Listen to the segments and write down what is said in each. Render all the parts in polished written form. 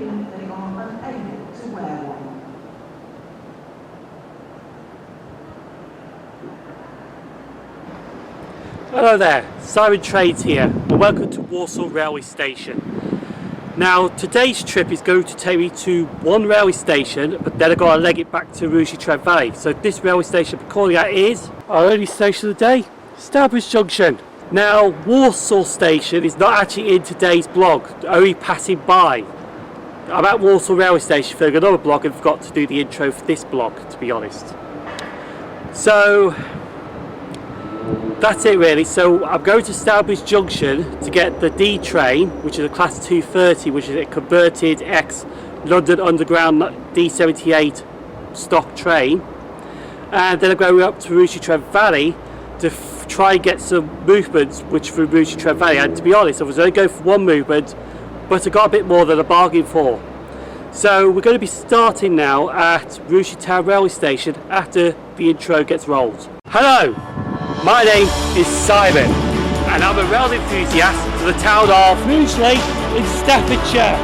They are unable to wear one. Hello there, Simon Trades here, and welcome to Walsall Railway Station. Now, today's trip is going to take me to one railway station, but then I've got to leg it back to Rugeley Trent Valley. So this railway station I'm calling at is our only station of the day, Stourbridge Junction. Now, Walsall Station is not actually in today's blog, only passing by. I'm at Walsall Railway Station filming another blog and forgot to do the intro for this blog, to be honest. So that's it really. So I'm going to Stourbridge Junction to get the D train, which is a class 230, which is a converted ex-London Underground D78 stock train. And then I'm going up to Rugeley Trent Valley to try and get some movements which through Rugeley Trent Valley. And to be honest, I was only going for one movement, but I got a bit more than I bargained for. So we're going to be starting now at Rugeley Town Railway Station after the intro gets rolled. Hello! My name is Simon, and I'm a rail enthusiast for the town of Rugeley in Staffordshire.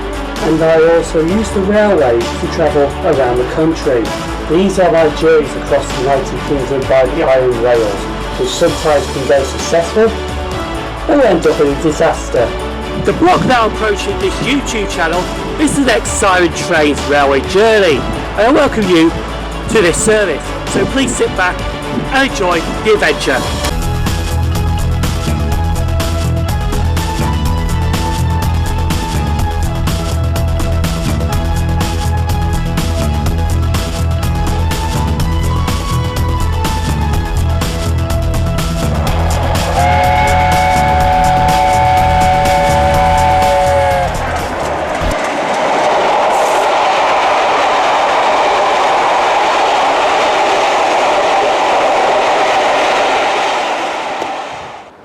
And I also use the railway to travel around the country. These are my journeys across the United Kingdom by the Iron Rails, which sometimes can go successful or end up in a disaster. The blog now approaching this YouTube channel is the next Simon Trades railway journey, and I welcome you to this service. So please sit back and enjoy the adventure.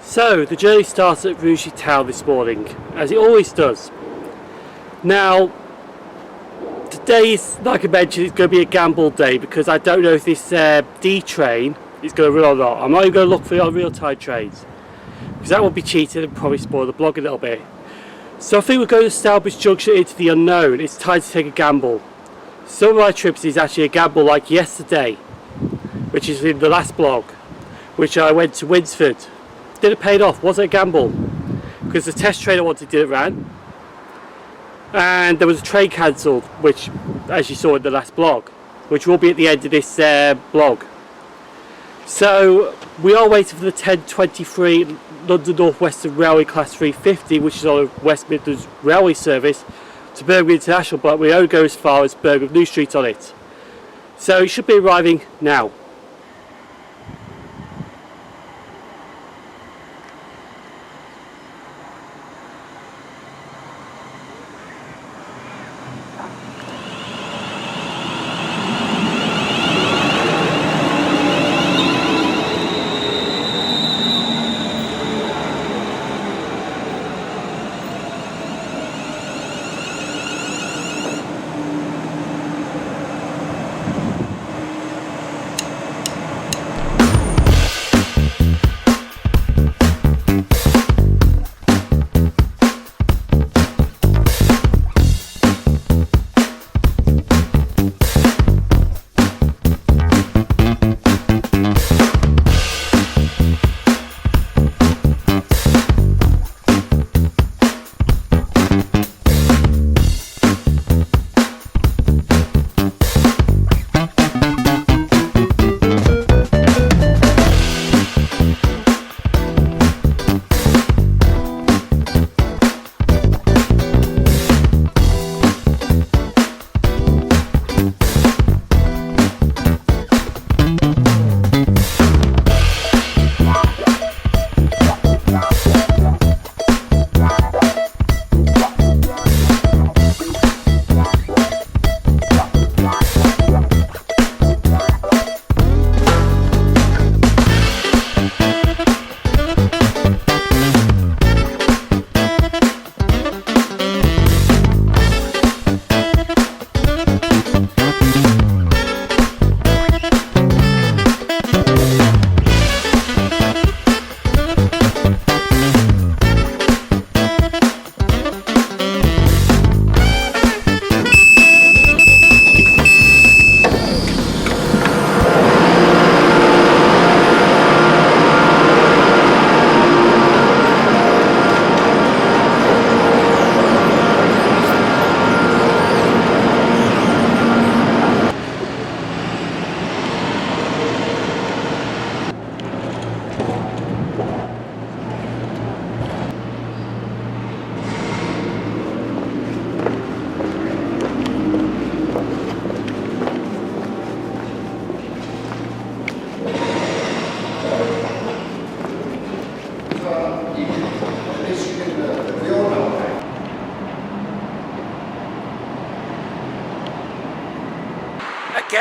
So the journey starts at Rugeley Town this morning, as it always does. Now, today is, like I mentioned, it's going to be a gamble day because I don't know if this D train is going to run or not. I'm not even going to look for the real-time trains because that would be cheating and probably spoil the blog a little bit. So I think we're going to Stourbridge Junction into the unknown. It's time to take a gamble. Some of my trips is actually a gamble, like yesterday, which is in the last blog, which I went to Winsford. Did it paid off? Was it a gamble? Because the test train I wanted didn't run, and there was a train cancelled, which, as you saw in the last blog, which will be at the end of this blog. So we are waiting for the 10:23 London North Western Railway Class 350, which is on a West Midlands Railway service to Birmingham International, but we only go as far as Birmingham New Street on it. So it should be arriving now.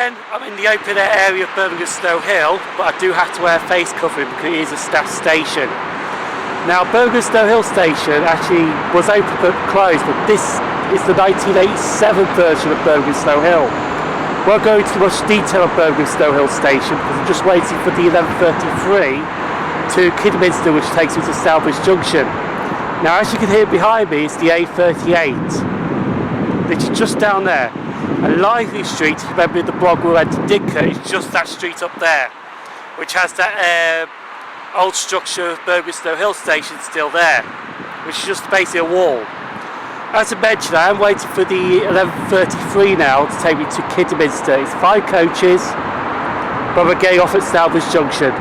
Again, I'm in the open air area of Birmingham Snow Hill, but I do have to wear face covering because it is a staff station. Now, Birmingham Snow Hill station actually was open but closed, but this is the 1987 version of Birmingham Snow Hill. Won't go into much detail of Birmingham Snow Hill station because I'm just waiting for the 11:33 to Kidderminster, which takes me to Stourbridge Junction. Now, as you can hear behind me, it's the A38, which is just down there. And Lively Street, remember the blog we went to Didcot, is just that street up there, which has that old structure of Birmingham Snow Hill station still there, which is just basically a wall. As I mentioned, I am waiting for the 11:33 now to take me to Kidderminster. It's 5 coaches, but we're getting off at Stourbridge Junction.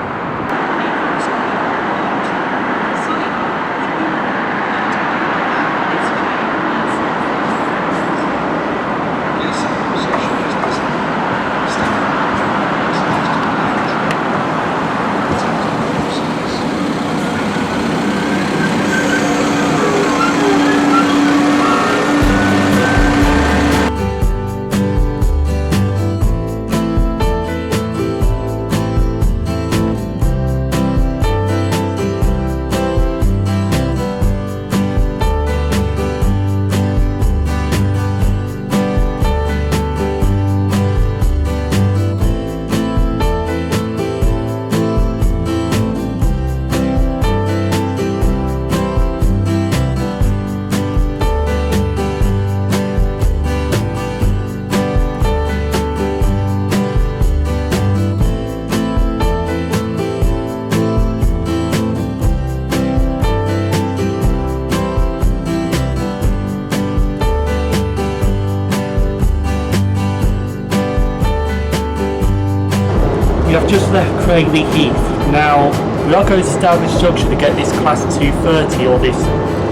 We have just left Craigly Heath. Now, we are going to Stourbridge Junction to get this Class 230, or this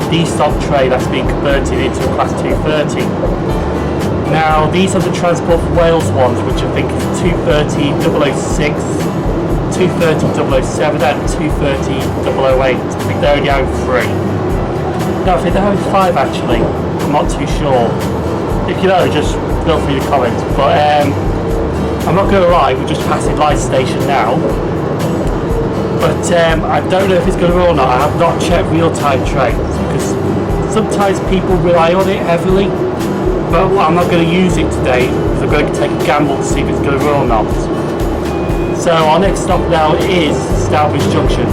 D-stop train that's been converted into a Class 230. Now, these are the Transport for Wales ones, which I think is 230-006, 230-007 and 230-008. I think they only own 3. No, I think they own 5 actually. I'm not too sure. If you know, just feel free to comment. But I'm not going to lie, we're just passing Light Station now, but I don't know if it's going to run or not. I have not checked real-time trains because sometimes people rely on it heavily, but I'm not going to use it today because I'm going to take a gamble to see if it's going to run or not. So our next stop now is Stourbridge Junction.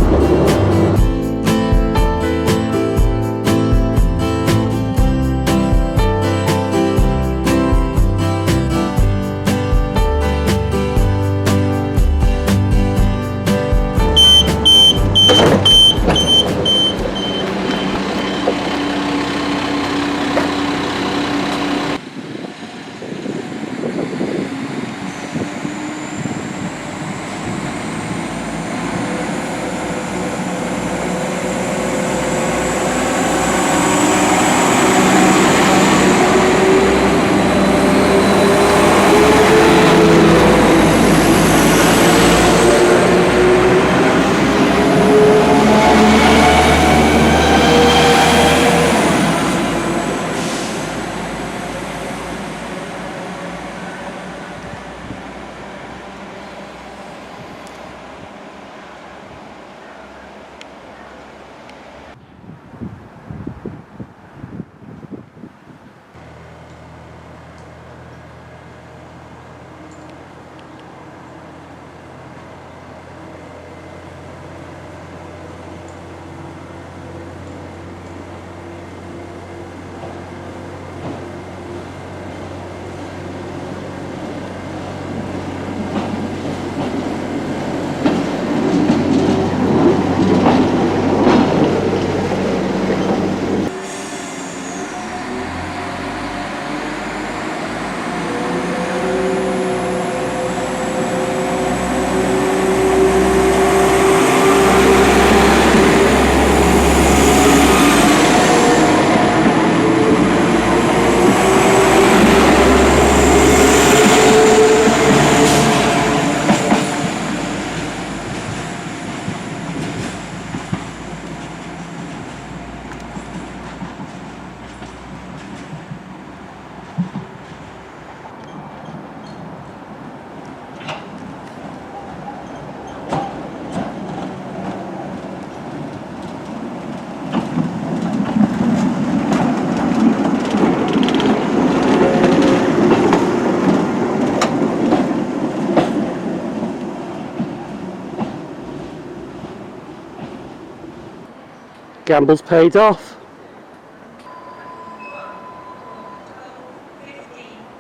Gamble's paid off.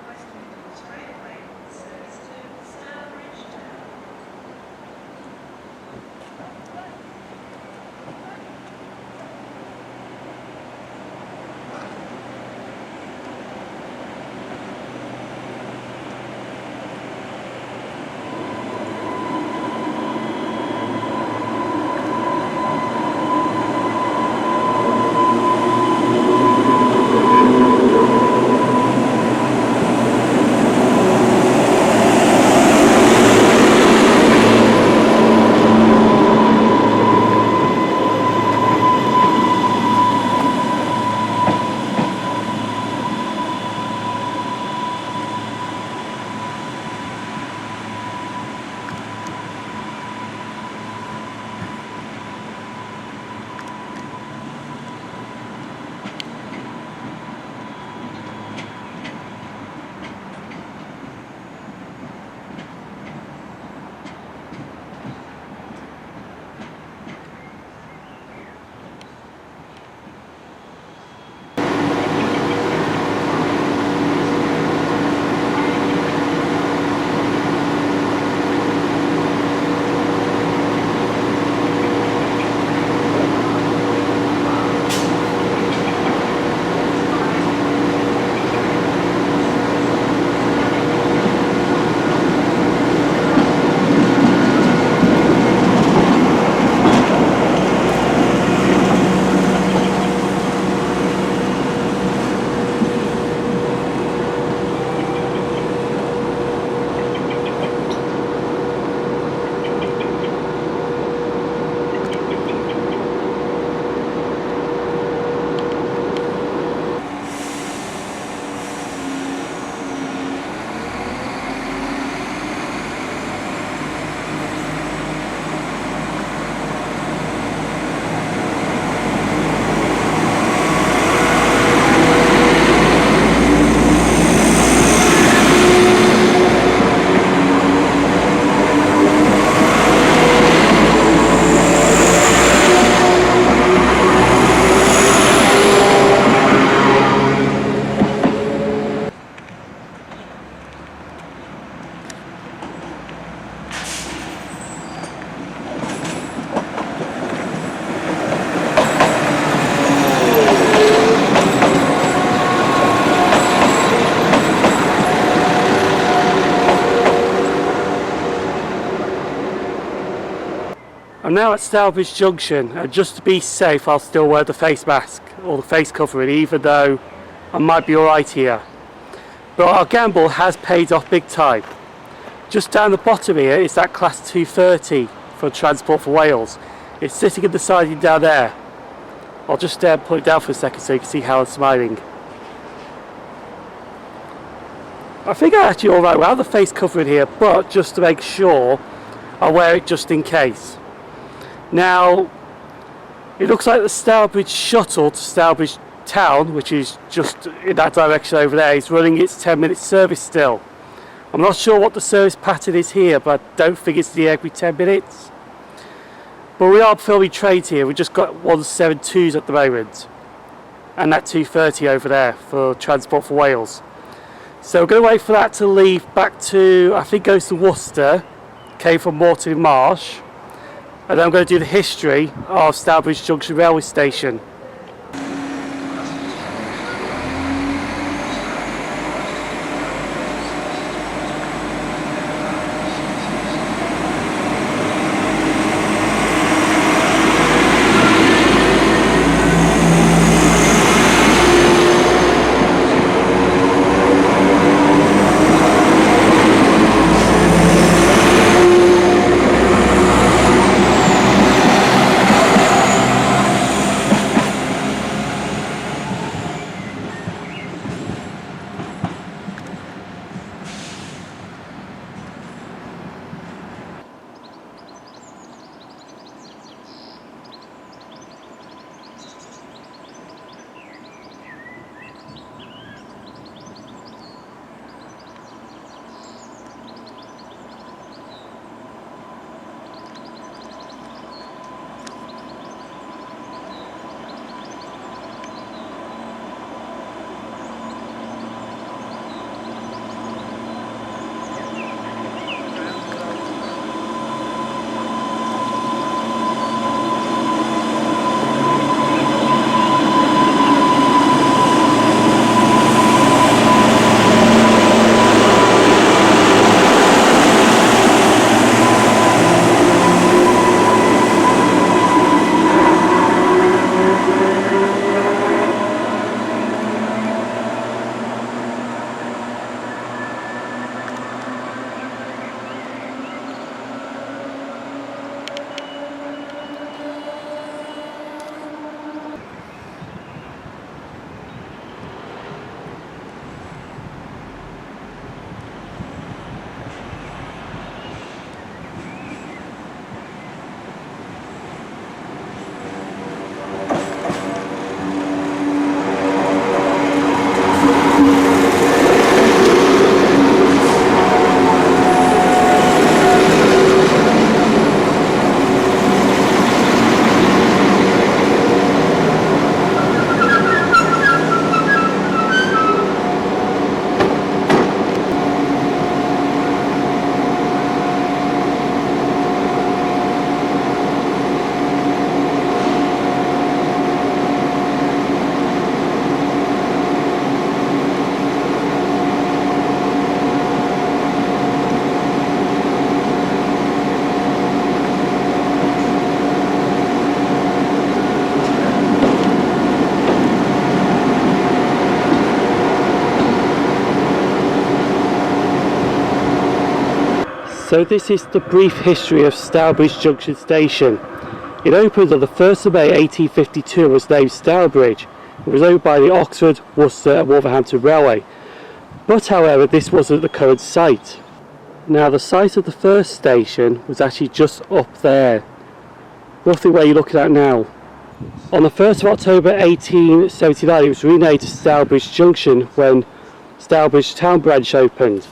West Midlands Railway service to Stourbridge Junction. I'm now at Stourbridge Junction, and just to be safe I'll still wear the face mask or the face covering, even though I might be alright here. But our gamble has paid off big time. Just down the bottom here is that Class 230 for Transport for Wales. It's sitting in the siding down there. I'll just put it down for a second so you can see how I'm smiling. I think I'm actually alright without the face covering here, but just to make sure I'll wear it just in case. Now, it looks like the Stourbridge shuttle to Stourbridge Town, which is just in that direction over there, is running its 10-minute service still. I'm not sure what the service pattern is here, but I don't think it's near every 10 minutes. But we are filming trains here. We've just got 172s at the moment, and that 230 over there for Transport for Wales. So we're going to wait for that to leave back to, I think goes to Worcester, came from Moreton in Marsh, and then I'm going to do the history of Stourbridge Junction railway station. So this is the brief history of Stourbridge Junction Station. It opened on the 1st of May 1852 and was named Stourbridge. It was owned by the Oxford, Worcester and Wolverhampton Railway. But however, this wasn't the current site. Now the site of the first station was actually just up there, roughly where you're looking at now. On the 1st of October 1879 it was renamed to Stourbridge Junction when Stourbridge Town branch opened.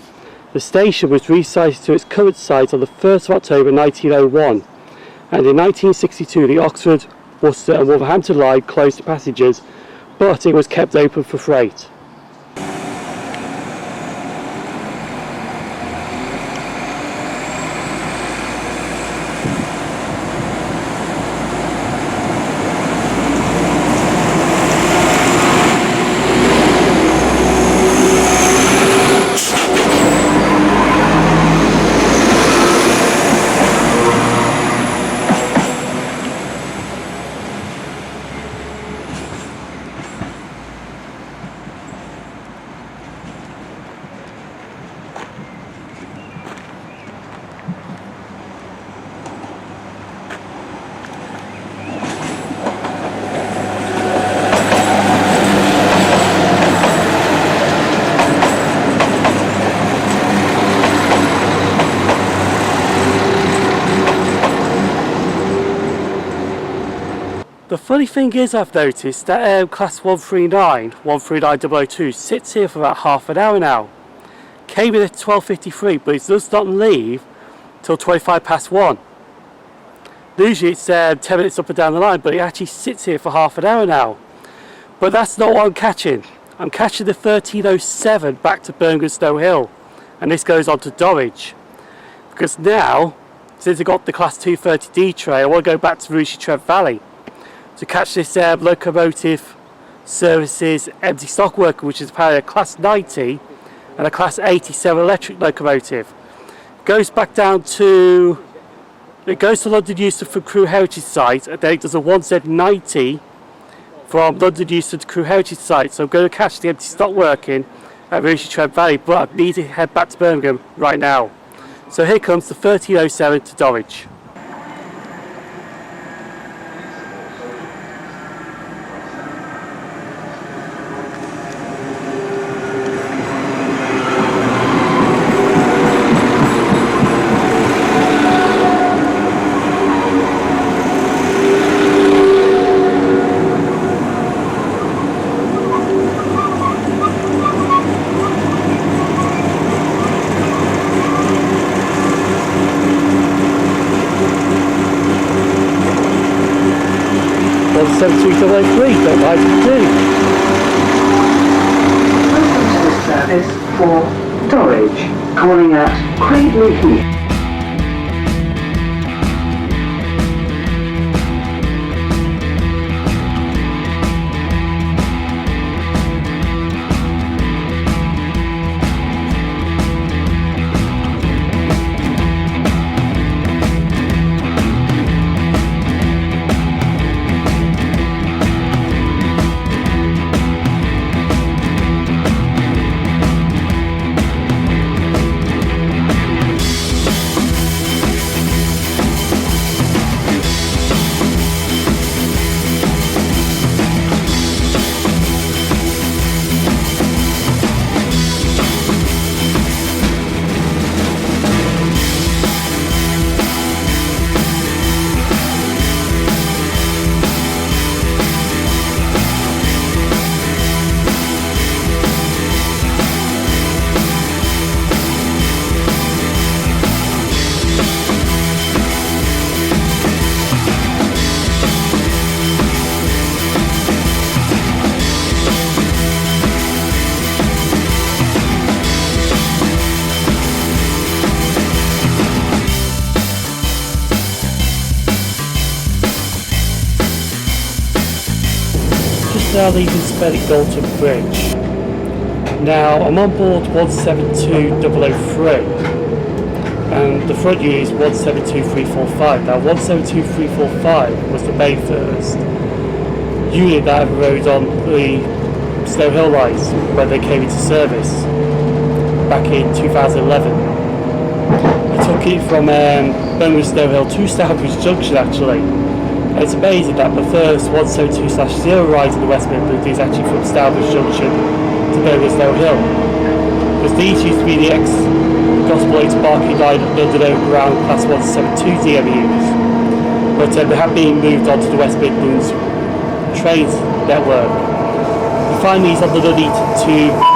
The station was resited to its current site on the 1st of October 1901, and in 1962 the Oxford, Worcester and Wolverhampton line closed to passengers, but it was kept open for freight. The funny thing is, I've noticed that class 139-002 sits here for about half an hour now. Came in at 12:53, but it does not leave till 25 past 1. Usually it's 10 minutes up and down the line, but it actually sits here for half an hour now. But that's not what I'm catching. I'm catching the 1307 back to Birmingham Snow Hill, and this goes on to Dulwich. Because now, since I got the class 230D tray, I want to go back to Rugeley Trent Valley to catch this Locomotive Services empty stock worker, which is apparently a class 90 and a class 87 electric locomotive. Goes back down to, it goes to London Euston from Crewe Heritage site, and then it does a 1Z90 from London Euston to Crewe Heritage site. So I'm going to catch the empty stock working at Rugeley Trent Valley, but I need to head back to Birmingham right now. So here comes the 1307 to Dulwich. Don't like to do. Welcome to this service for Dulwich, calling at Rugeley Heath. Now leaving Spelling Galton Bridge. Now I'm on board 172003 and the front unit is 172345. Now 172345 was the main first unit that rode on the Snow Hill lines when they came into service back in 2011. It took walking from Birmingham Snow Hill to Stourbridge Junction actually. And it's amazing that the first 172/0 ride in the West Midlands is actually from Stourbridge Junction to Birmingham Snow Hill. Because these used to be the ex-Gospel 8 Barking Line London Overground Class 172 EMUs. But they have been moved on to the West Midlands trains network. You find these on the Nuneaton to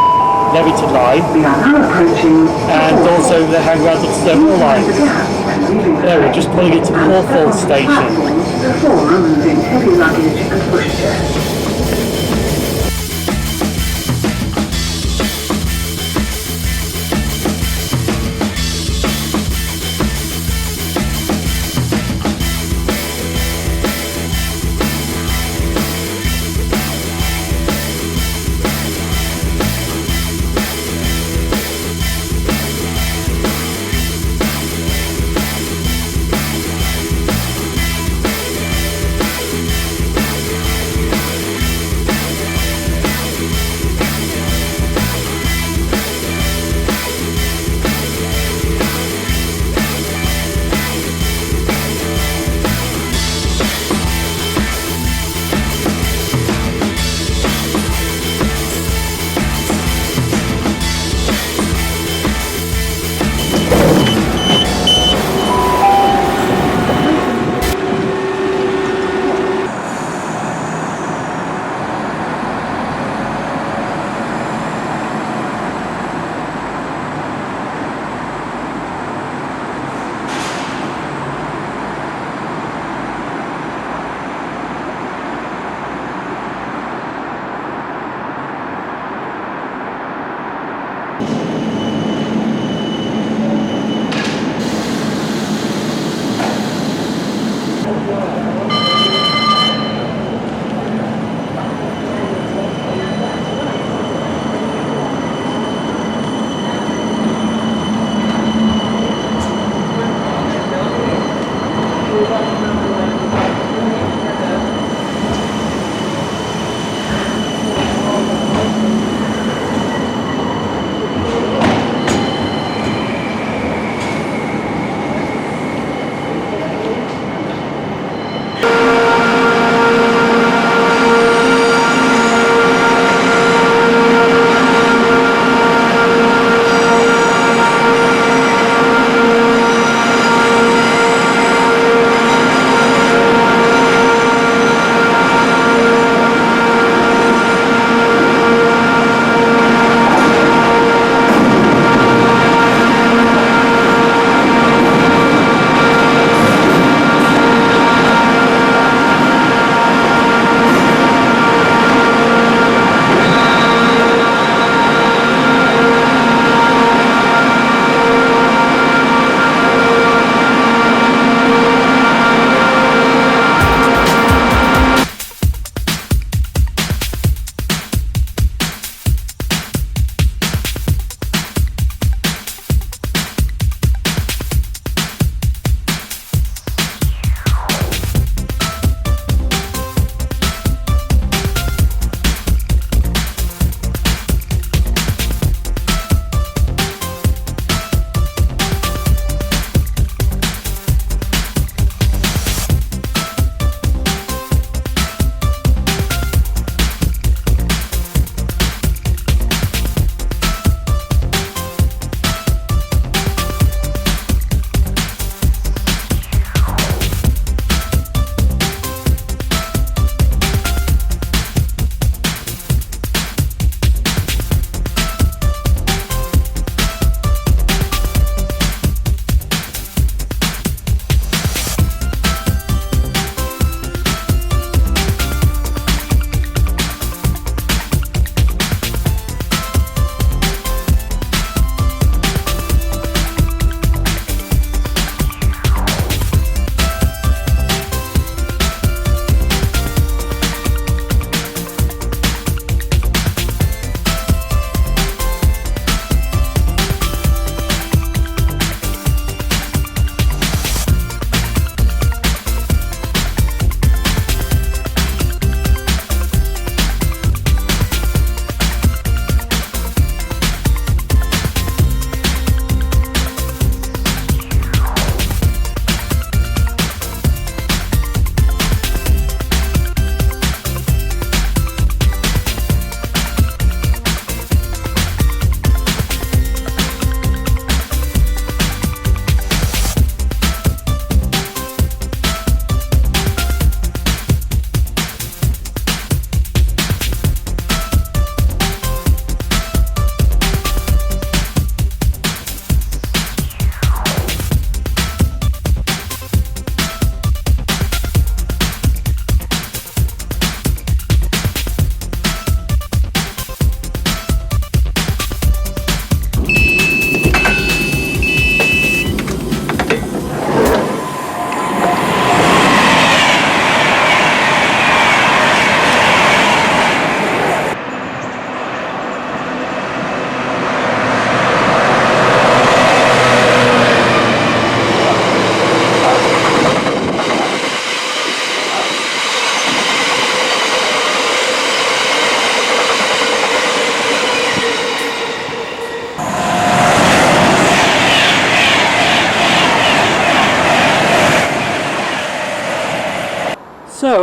Leamington line, We are now approaching and also the hangaround of Snow Hill line. There, we're just pulling into Hawthorne Station. Before removing heavy luggage and pushchairs.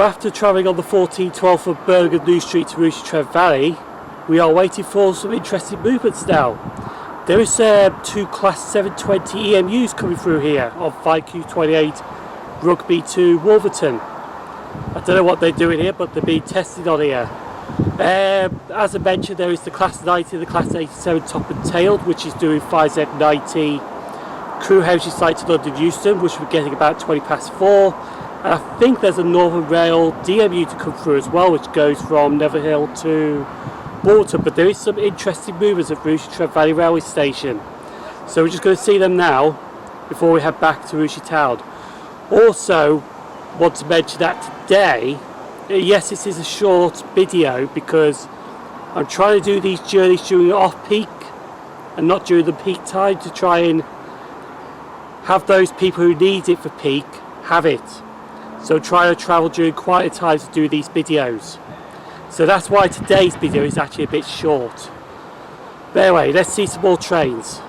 after travelling on the 1412 from Birmingham New Street to Rugeley Trent Valley, we are waiting for some interesting movements now. There is 2 Class 720 EMUs coming through here on 5Q28 Rugby to Wolverton. I don't know what they're doing here, but they're being tested on here. As I mentioned, there is the Class 90 and the Class 87 top and tailed, which is doing 5Z90 crew housing site to London Euston, which we're getting about 20 past 4. And I think there's a Northern Rail DMU to come through as well, which goes from Netherhill to Bolton. But there is some interesting movements at Rugeley Trent Valley Railway Station, so we're just going to see them now before we head back to Rugeley Town. Also want to mention that today, yes, this is a short video because I'm trying to do these journeys during off-peak and not during the peak time, to try and have those people who need it for peak have it. So try to travel during quieter times to do these videos. So that's why today's video is actually a bit short. But anyway, let's see some more trains.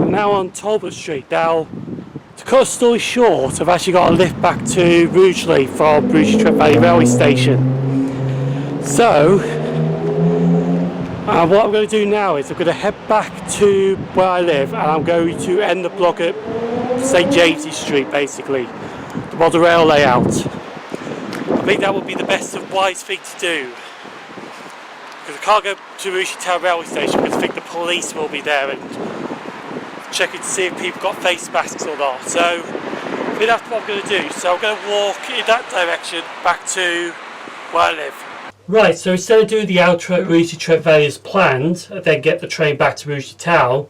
Now on Talbot Street. Now, to cut a story short, I've actually got a lift back to Rugeley from Rugeley Trent Valley Railway Station. So, what I'm going to do now is I'm going to head back to where I live, and I'm going to end the vlog at St James's Street, basically, the model rail layout. I think that would be the best and wise thing to do, because I can't go to Rugeley Town Railway Station because I think the police will be there and checking to see if people got face masks or not. So I think that's what I'm going to do. So I'm going to walk in that direction back to where I live. Right, so instead of doing the outro at Rugeley Trent Valley as planned, and then get the train back to Rugeley Town,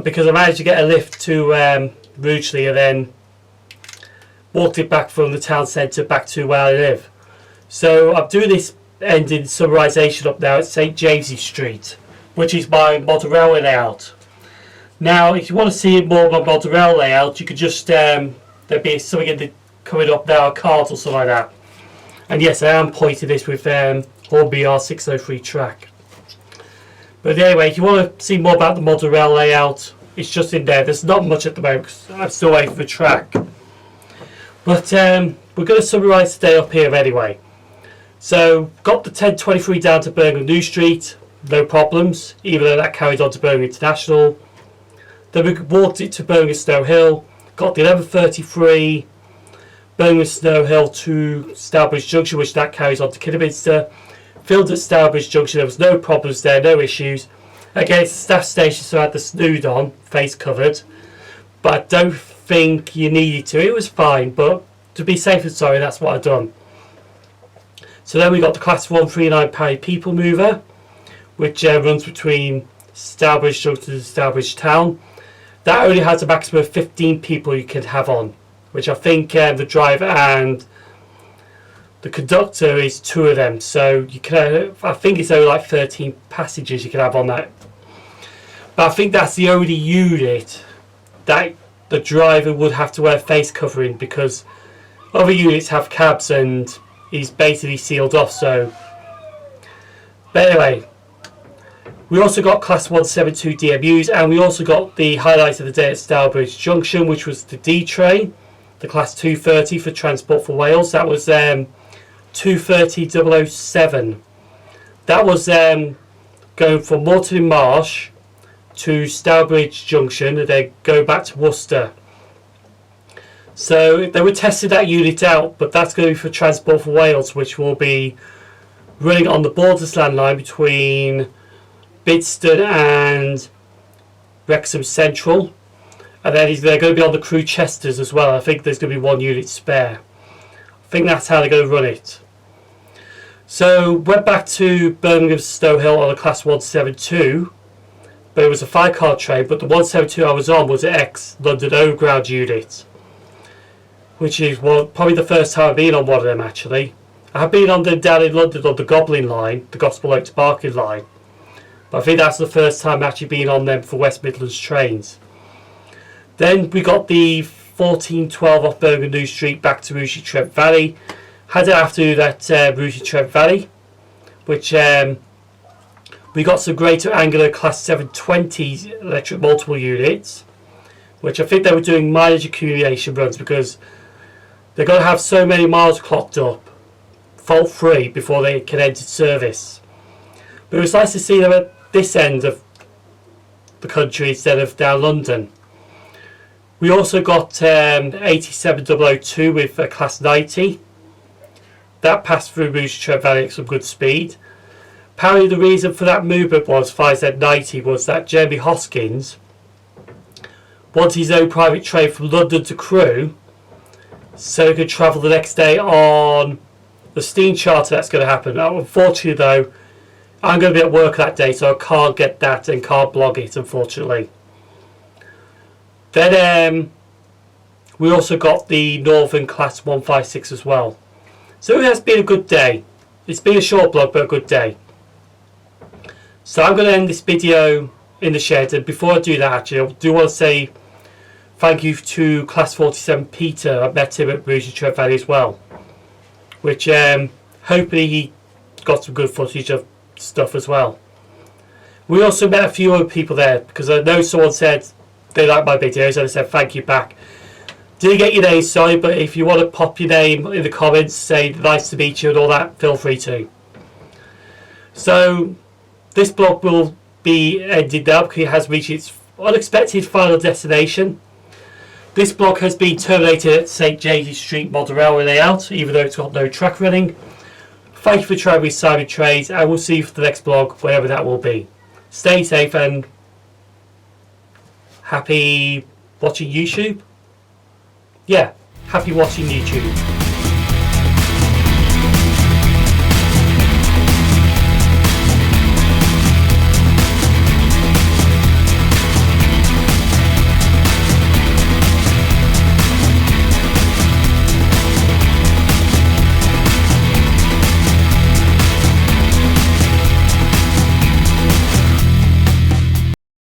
because I managed to get a lift to Rugeley and then walked it back from the town centre back to where I live. So I'm doing this ending summarisation up now at St James's Street, which is my model railway layout. Now, if you want to see more about model rail layout, you could just there'll be something in the coming up now, cards or something like that. And yes, I am pointing this with Hornby R603 track. But anyway, if you want to see more about the model rail layout, it's just in there. There's not much at the moment because I'm still waiting for a track. But we're going to summarise today up here anyway. So, got the 1023 down to Birmingham New Street, no problems, even though that carried on to Birmingham International. Then we walked it to Birmingham Snow Hill, got the 1133 Birmingham Snow Hill to Stourbridge Junction, which that carries on to Kidderminster. Filled at Stourbridge Junction, there was no problems there, no issues. Again, it's a staff station, so I had the snood on, face covered. But I don't think you needed to. It was fine, but to be safe and sorry, that's what I've done. So then we got the Class 139 Parry People Mover, which runs between Stourbridge Junction and Stourbridge Town. That only has a maximum of 15 people you can have on, which I think the driver and the conductor is 2 of them. So you can, I think it's only like 13 passengers you can have on that. But I think that's the only unit that the driver would have to wear face covering, because other units have cabs and he's basically sealed off. So, but anyway, we also got Class 172 DMUs, and we also got the highlight of the day at Stourbridge Junction, which was the D train, the Class 230 for Transport for Wales. That was 230-007. That was going from Moreton Marsh to Stourbridge Junction and then go back to Worcester. So they were testing that unit out, but that's going to be for Transport for Wales, which will be running on the Bordersland line between Bidston and Wrexham Central, and then they're going to be on the Crewe Chesters as well. I think there's going to be 1 unit spare. I think that's how they're going to run it. So went back to Birmingham Snow Hill on a Class 172, but it was a 5-car train. But the 172 I was on was an ex-London Overground unit, which is probably the first time I've been on one of them actually. I have been on them down in London on the Goblin line, the Gospel Oak to Barking line. But I think that's the first time I've actually been on them for West Midlands trains. Then we got the 1412 off Birmingham New Street back to Rugeley Trent Valley. Had it after that Rugeley Trent Valley, which we got some Greater Anglia Class 720 electric multiple units, which I think they were doing mileage accumulation runs because they're going to have so many miles clocked up fault free before they can enter service. But it was nice to see them at this end of the country instead of down London. We also got 87002 with a Class 90. That passed through Rugeley Trent Valley at some good speed. Apparently the reason for that movement was, 5Z90, was that Jeremy Hoskins wanted his own private train from London to Crewe so he could travel the next day on the steam charter that's going to happen. Unfortunately though, I'm going to be at work that day, so I can't get that and can't blog it, unfortunately. Then we also got the Northern Class 156 as well. So it has been a good day. It's been a short blog, but a good day. So I'm going to end this video in the shed, and before I do that actually, I do want to say thank you to Class 47 Peter. I met him at Rugeley Trent Valley as well, which hopefully he got some good footage of stuff as well. We also met a few other people there, because I know someone said they like my videos and I said thank you back. Didn't get your name, sorry, but if you want to pop your name in the comments, say nice to meet you and all that, feel free to. So this blog will be ended now because it has reached its unexpected final destination. This blog has been terminated at St James's Street model railway layout, even though it's got no track running. Thank you for trying with Simon Trades, and we'll see you for the next blog, wherever that will be. Stay safe and happy watching YouTube. Yeah, happy watching YouTube.